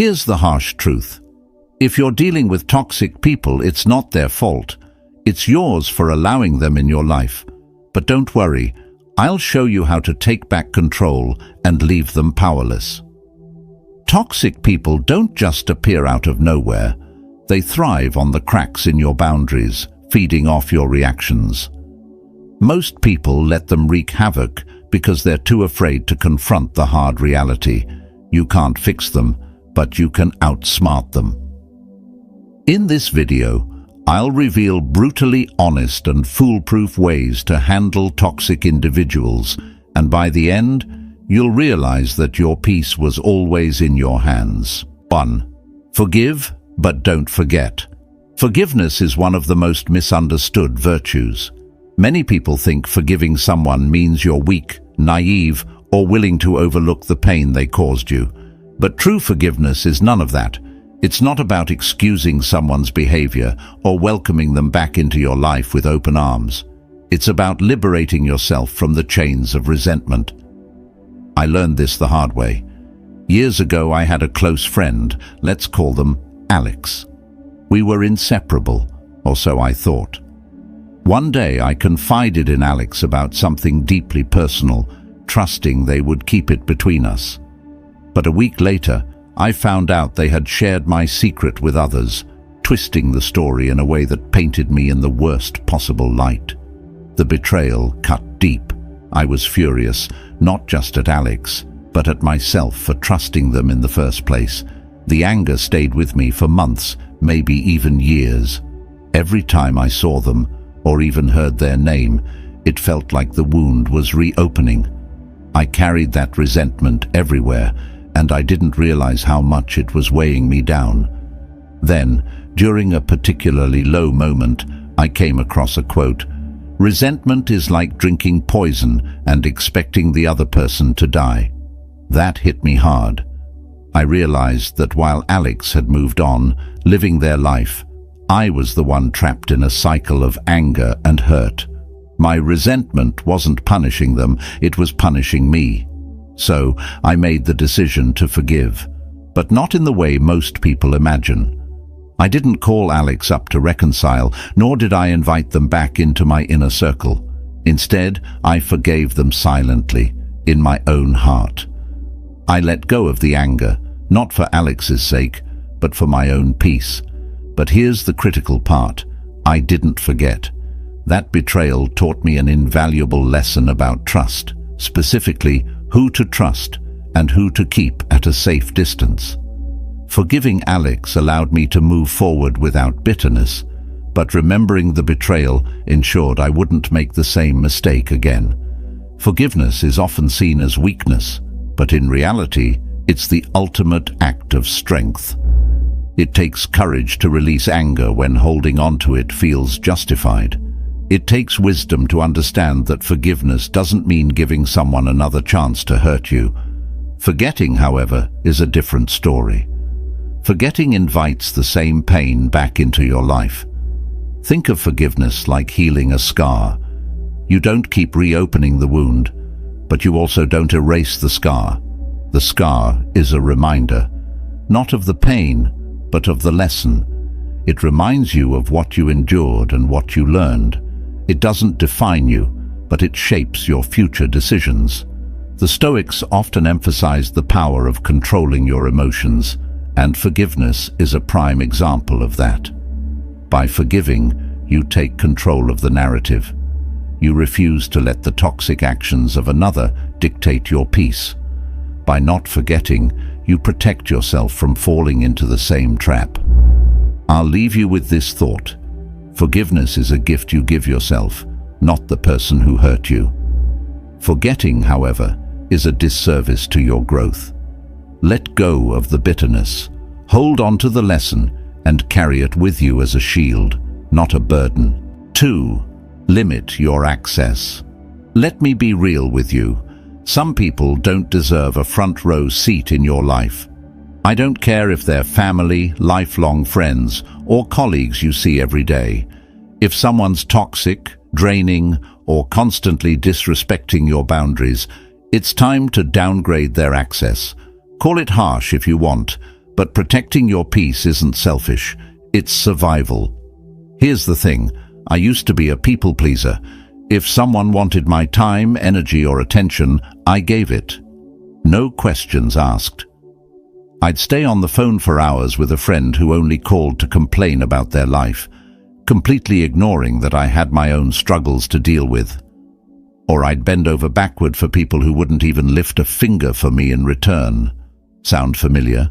Here's the harsh truth. If you're dealing with toxic people, it's not their fault. It's yours for allowing them in your life. But don't worry, I'll show you how to take back control and leave them powerless. Toxic people don't just appear out of nowhere. They thrive on the cracks in your boundaries, feeding off your reactions. Most people let them wreak havoc because they're too afraid to confront the hard reality. You can't fix them, but you can outsmart them. In this video, I'll reveal brutally honest and foolproof ways to handle toxic individuals, and by the end, you'll realize that your peace was always in your hands. 1. Forgive, but don't forget. Forgiveness is one of the most misunderstood virtues. Many people think forgiving someone means you're weak, naive, or willing to overlook the pain they caused you. But true forgiveness is none of that. It's not about excusing someone's behavior or welcoming them back into your life with open arms. It's about liberating yourself from the chains of resentment. I learned this the hard way. Years ago, I had a close friend, let's call them Alex. We were inseparable, or so I thought. One day, I confided in Alex about something deeply personal, trusting they would keep it between us. But a week later, I found out they had shared my secret with others, twisting the story in a way that painted me in the worst possible light. The betrayal cut deep. I was furious, not just at Alex, but at myself for trusting them in the first place. The anger stayed with me for months, maybe even years. Every time I saw them, or even heard their name, it felt like the wound was reopening. I carried that resentment everywhere, and I didn't realize how much it was weighing me down. Then, during a particularly low moment, I came across a quote: "Resentment is like drinking poison and expecting the other person to die." That hit me hard. I realized that while Alex had moved on, living their life, I was the one trapped in a cycle of anger and hurt. My resentment wasn't punishing them, it was punishing me. So I made the decision to forgive, but not in the way most people imagine. I didn't call Alex up to reconcile, nor did I invite them back into my inner circle. Instead, I forgave them silently, in my own heart. I let go of the anger, not for Alex's sake, but for my own peace. But here's the critical part. I didn't forget. That betrayal taught me an invaluable lesson about trust, specifically who to trust and who to keep at a safe distance. Forgiving Alex allowed me to move forward without bitterness, but remembering the betrayal ensured I wouldn't make the same mistake again. Forgiveness is often seen as weakness, but in reality, it's the ultimate act of strength. It takes courage to release anger when holding on to it feels justified. It takes wisdom to understand that forgiveness doesn't mean giving someone another chance to hurt you. Forgetting, however, is a different story. Forgetting invites the same pain back into your life. Think of forgiveness like healing a scar. You don't keep reopening the wound, but you also don't erase the scar. The scar is a reminder, not of the pain, but of the lesson. It reminds you of what you endured and what you learned. It doesn't define you, but it shapes your future decisions. The Stoics often emphasize the power of controlling your emotions, and forgiveness is a prime example of that. By forgiving, you take control of the narrative. You refuse to let the toxic actions of another dictate your peace. By not forgetting, you protect yourself from falling into the same trap. I'll leave you with this thought. Forgiveness is a gift you give yourself, not the person who hurt you. Forgetting, however, is a disservice to your growth. Let go of the bitterness. Hold on to the lesson and carry it with you as a shield, not a burden. 2. Limit your access. Let me be real with you. Some people don't deserve a front row seat in your life. I don't care if they're family, lifelong friends, or colleagues you see every day. If someone's toxic, draining, or constantly disrespecting your boundaries, it's time to downgrade their access. Call it harsh if you want, But protecting your peace isn't selfish, it's survival. Here's the thing, I used to be a people pleaser. If someone wanted my time, energy, or attention, I gave it. No questions asked. I'd stay on the phone for hours with a friend who only called to complain about their life, completely ignoring that I had my own struggles to deal with. Or I'd bend over backward for people who wouldn't even lift a finger for me in return. Sound familiar?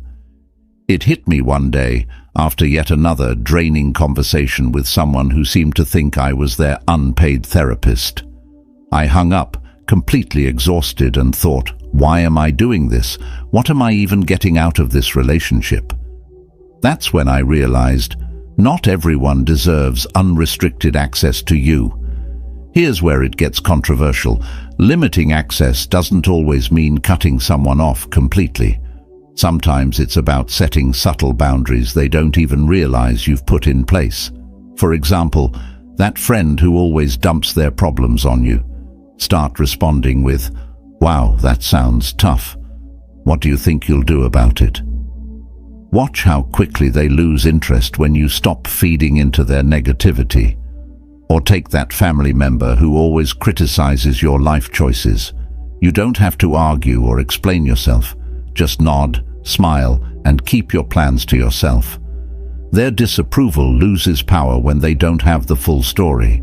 It hit me one day, after yet another draining conversation with someone who seemed to think I was their unpaid therapist. I hung up, completely exhausted, and thought, why am I doing this? What am I even getting out of this relationship? That's when I realized, not everyone deserves unrestricted access to you. Here's where it gets controversial. Limiting access doesn't always mean cutting someone off completely. Sometimes it's about setting subtle boundaries they don't even realize you've put in place. For example, that friend who always dumps their problems on you. Start responding with, "Wow, that sounds tough. What do you think you'll do about it?" Watch how quickly they lose interest when you stop feeding into their negativity. Or take that family member who always criticizes your life choices. You don't have to argue or explain yourself. Just nod, smile, and keep your plans to yourself. Their disapproval loses power when they don't have the full story.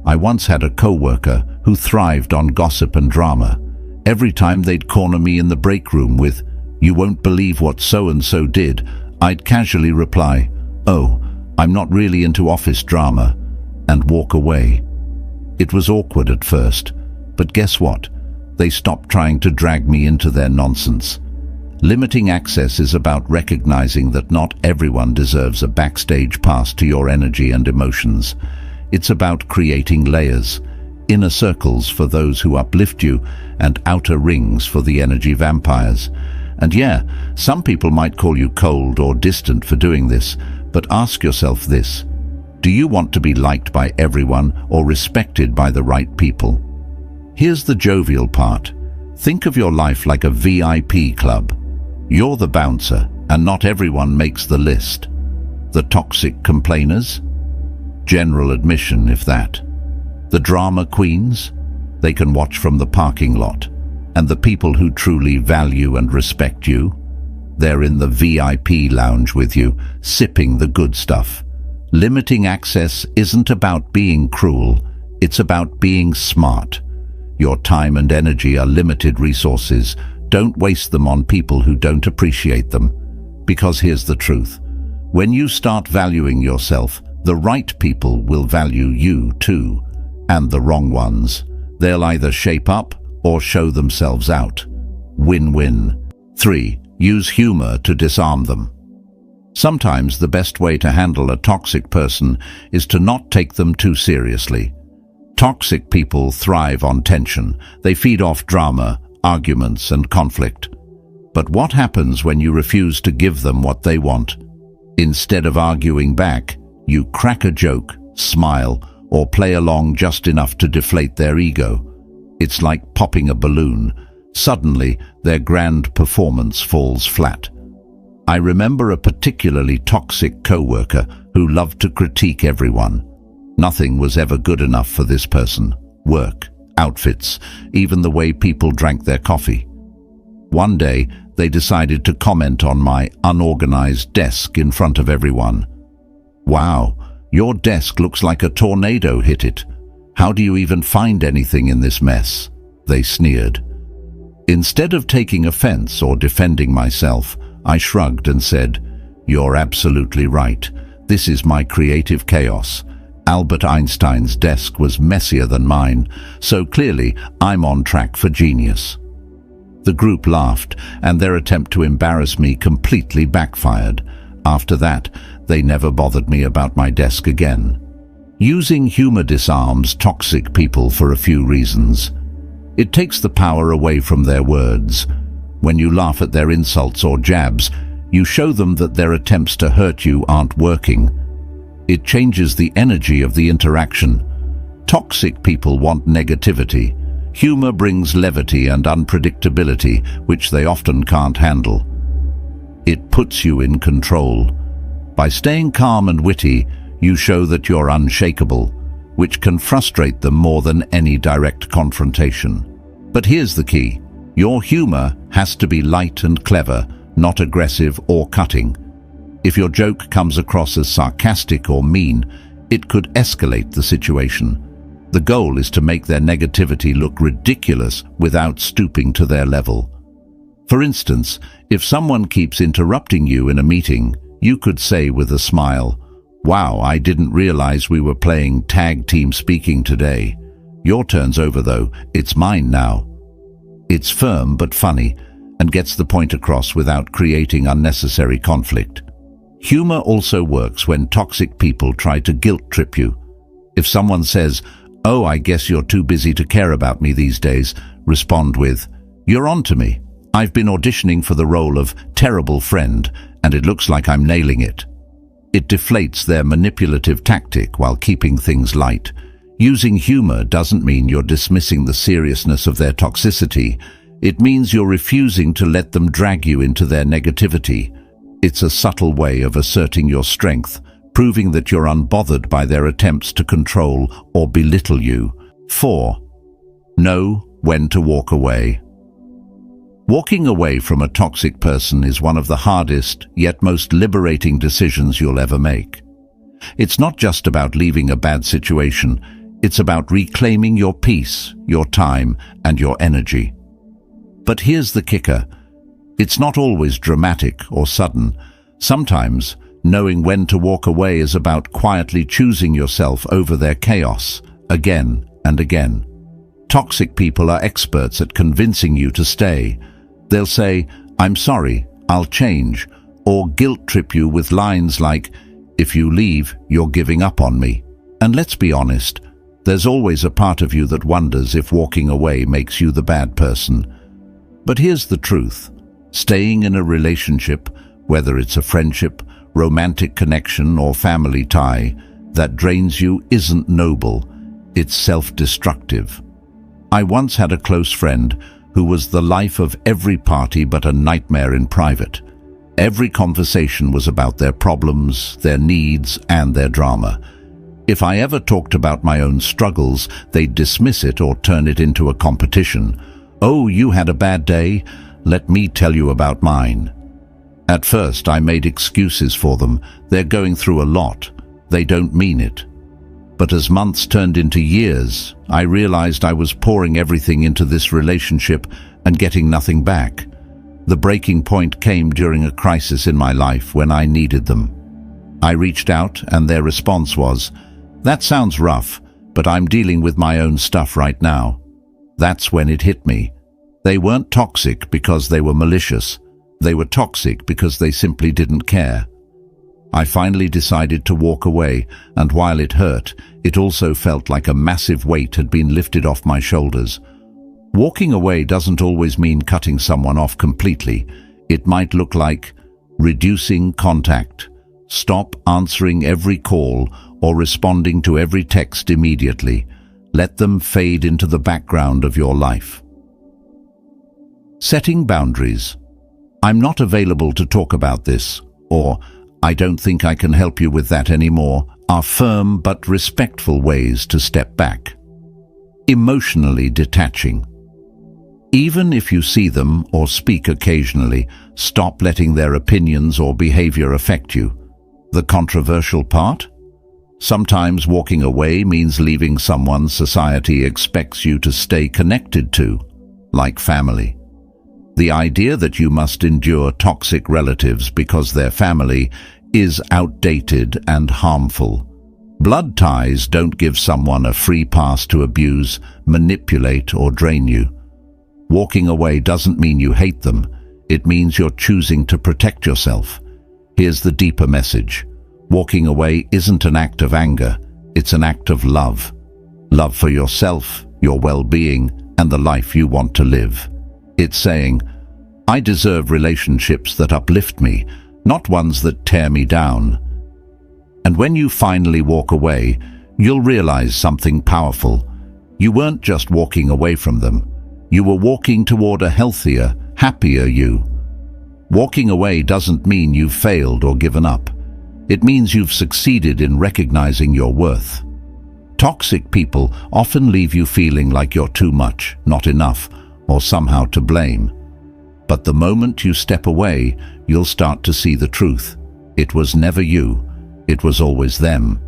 I once had a co-worker who thrived on gossip and drama. Every time they'd corner me in the break room with, "You won't believe what so-and-so did," I'd casually reply, "Oh, I'm not really into office drama," and walk away. It was awkward at first, but guess what? They stopped trying to drag me into their nonsense. Limiting access is about recognizing that not everyone deserves a backstage pass to your energy and emotions. It's about creating layers, inner circles for those who uplift you, and outer rings for the energy vampires. And yeah, some people might call you cold or distant for doing this, but ask yourself this: do you want to be liked by everyone or respected by the right people? Here's the jovial part. Think of your life like a VIP club. You're the bouncer, and not everyone makes the list. The toxic complainers? General admission, if that. The drama queens? They can watch from the parking lot. And the people who truly value and respect you? They're in the VIP lounge with you, sipping the good stuff. Limiting access isn't about being cruel, it's about being smart. Your time and energy are limited resources. Don't waste them on people who don't appreciate them. Because here's the truth. When you start valuing yourself, the right people will value you too. And the wrong ones. They'll either shape up or show themselves out. Win-win. 3. Use humor to disarm them. Sometimes the best way to handle a toxic person is to not take them too seriously. Toxic people thrive on tension. They feed off drama, arguments, and conflict. But what happens when you refuse to give them what they want? Instead of arguing back, you crack a joke, smile, or play along just enough to deflate their ego. It's like popping a balloon. Suddenly, their grand performance falls flat. I remember a particularly toxic co-worker who loved to critique everyone. Nothing was ever good enough for this person. Work, outfits, even the way people drank their coffee. One day, they decided to comment on my unorganized desk in front of everyone. "Wow, your desk looks like a tornado hit it. How do you even find anything in this mess?" they sneered. Instead of taking offense or defending myself, I shrugged and said, "You're absolutely right. This is my creative chaos. Albert Einstein's desk was messier than mine, so clearly I'm on track for genius." The group laughed, and their attempt to embarrass me completely backfired. After that, they never bothered me about my desk again. Using humor disarms toxic people for a few reasons. It takes the power away from their words. When you laugh at their insults or jabs, you show them that their attempts to hurt you aren't working. It changes the energy of the interaction. Toxic people want negativity. Humor brings levity and unpredictability, which they often can't handle. It puts you in control. By staying calm and witty, you show that you're unshakable, which can frustrate them more than any direct confrontation. But here's the key. Your humor has to be light and clever, not aggressive or cutting. If your joke comes across as sarcastic or mean, it could escalate the situation. The goal is to make their negativity look ridiculous without stooping to their level. For instance, if someone keeps interrupting you in a meeting, you could say with a smile, "Wow, I didn't realize we were playing tag team speaking today. Your turn's over though, it's mine now." It's firm but funny and gets the point across without creating unnecessary conflict. Humor also works when toxic people try to guilt trip you. If someone says, "Oh, I guess you're too busy to care about me these days," respond with, "You're on to me. I've been auditioning for the role of terrible friend, and it looks like I'm nailing it." It deflates their manipulative tactic while keeping things light. Using humor doesn't mean you're dismissing the seriousness of their toxicity. It means you're refusing to let them drag you into their negativity. It's a subtle way of asserting your strength, proving that you're unbothered by their attempts to control or belittle you. 4. Know when to walk away. Walking away from a toxic person is one of the hardest, yet most liberating decisions you'll ever make. It's not just about leaving a bad situation, it's about reclaiming your peace, your time, and your energy. But here's the kicker. It's not always dramatic or sudden. Sometimes, knowing when to walk away is about quietly choosing yourself over their chaos, again and again. Toxic people are experts at convincing you to stay. They'll say, "I'm sorry, I'll change," or guilt trip you with lines like, "If you leave, you're giving up on me." And let's be honest, there's always a part of you that wonders if walking away makes you the bad person. But here's the truth. Staying in a relationship, whether it's a friendship, romantic connection, or family tie, that drains you isn't noble. It's self-destructive. I once had a close friend who was the life of every party but a nightmare in private. Every conversation was about their problems, their needs, and their drama. If I ever talked about my own struggles, they'd dismiss it or turn it into a competition. "Oh, you had a bad day? Let me tell you about mine." At first, I made excuses for them. They're going through a lot. They don't mean it. But as months turned into years, I realized I was pouring everything into this relationship and getting nothing back. The breaking point came during a crisis in my life when I needed them. I reached out and their response was, "That sounds rough, but I'm dealing with my own stuff right now." That's when it hit me. They weren't toxic because they were malicious. They were toxic because they simply didn't care. I finally decided to walk away, and while it hurt, it also felt like a massive weight had been lifted off my shoulders. Walking away doesn't always mean cutting someone off completely. It might look like reducing contact, stop answering every call or responding to every text immediately. Let them fade into the background of your life. Setting boundaries. "I'm not available to talk about this," or "I don't think I can help you with that anymore," are firm but respectful ways to step back. Emotionally detaching. Even if you see them or speak occasionally, stop letting their opinions or behavior affect you. The controversial part? Sometimes walking away means leaving someone society expects you to stay connected to, like family. The idea that you must endure toxic relatives because they're family is outdated and harmful. Blood ties don't give someone a free pass to abuse, manipulate, or drain you. Walking away doesn't mean you hate them. It means you're choosing to protect yourself. Here's the deeper message. Walking away isn't an act of anger. It's an act of love. Love for yourself, your well-being, and the life you want to live. It's saying, "I deserve relationships that uplift me, not ones that tear me down." And when you finally walk away, you'll realize something powerful. You weren't just walking away from them. You were walking toward a healthier, happier you. Walking away doesn't mean you've failed or given up. It means you've succeeded in recognizing your worth. Toxic people often leave you feeling like you're too much, not enough, or somehow to blame. But the moment you step away, you'll start to see the truth. It was never you, it was always them.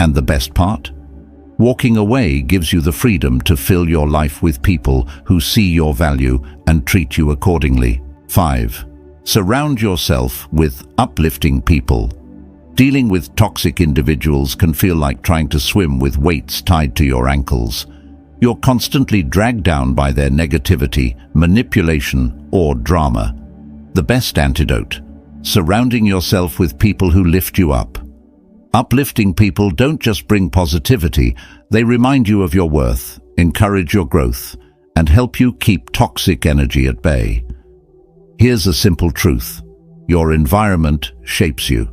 And the best part? Walking away gives you the freedom to fill your life with people who see your value and treat you accordingly. 5. Surround yourself with uplifting people. Dealing with toxic individuals can feel like trying to swim with weights tied to your ankles. You're constantly dragged down by their negativity, manipulation, or drama. The best antidote: surrounding yourself with people who lift you up. Uplifting people don't just bring positivity, they remind you of your worth, encourage your growth, and help you keep toxic energy at bay. Here's a simple truth: your environment shapes you.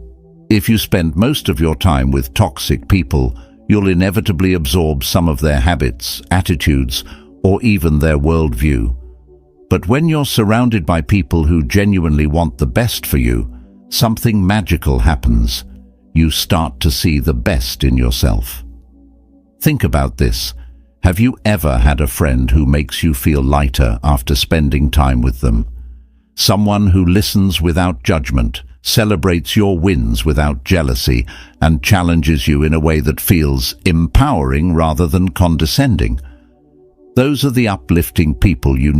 If you spend most of your time with toxic people, you'll inevitably absorb some of their habits, attitudes, or even their worldview. But when you're surrounded by people who genuinely want the best for you, something magical happens. You start to see the best in yourself. Think about this. Have you ever had a friend who makes you feel lighter after spending time with them? Someone who listens without judgment, celebrates your wins without jealousy, and challenges you in a way that feels empowering rather than condescending. Those are the uplifting people you